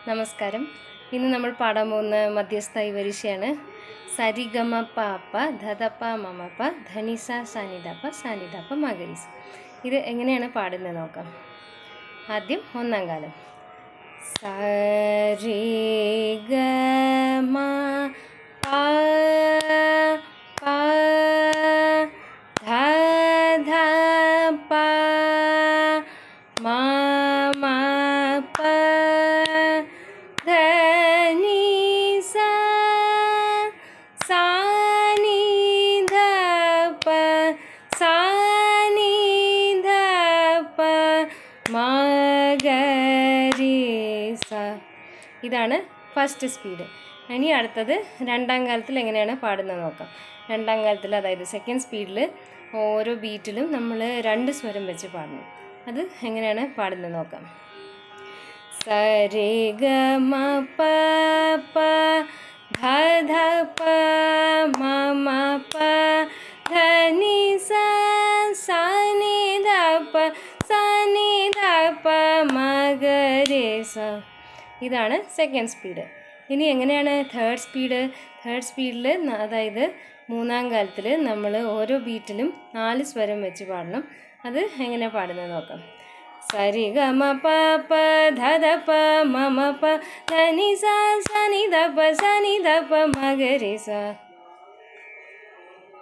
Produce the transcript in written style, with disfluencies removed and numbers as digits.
നമസ്കാരം. ഇന്ന് നമ്മൾ പാടാൻ പോകുന്ന മധ്യസ്ഥായി വരിശയാണ് സരിഗമ പാപ്പ ധതപ്പ മമപ്പ ധനിസ സനിധപ്പ സനിധപ്പ മഗരിസ്. ഇത് എങ്ങനെയാണ് പാടുന്നത് നോക്കാം. ആദ്യം ഒന്നാം കാലം. സരിഗമ പ ധധപ്പ മമപ്പ ധനിസ സനിധപ്പ സനിധപ്പ മഗരിസ. ഇതാണ് ഫസ്റ്റ് സ്പീഡ്. ഇനി അടുത്തത് രണ്ടാം കാലത്തിൽ എങ്ങനെയാണ് പാടുന്നത് നോക്കാം. രണ്ടാം കാലത്തിൽ, അതായത് സെക്കൻഡ് സ്പീഡിൽ, ഓരോ ബീറ്റിലും നമ്മൾ 2 സ്വരം വെച്ച് പാടണം. അത് എങ്ങനെയാണ് പാടുന്നത് നോക്കാം. സരിഗമ പ ധധപ്പ മമപ്പ ധനിസ സനിധപ്പ സനിധപ്പ മഗരിസ. ഇതാണ് സെക്കൻഡ് സ്പീഡ്. ഇനി എങ്ങനെയാണ് തേർഡ് സ്പീഡ്? തേർഡ് സ്പീഡിൽ, അതായത് മൂന്നാം കാലത്തിൽ, നമ്മൾ ഓരോ ബീറ്റിലും 4 സ്വരം വെച്ച് പാടണം. അത് എങ്ങനെ പാടുന്നത് നോക്കാം. സരിഗമ പ ധധപ്പ മമപ്പ ധനിസ സനിധപ്പ സനിധപ്പ മഗരിസ.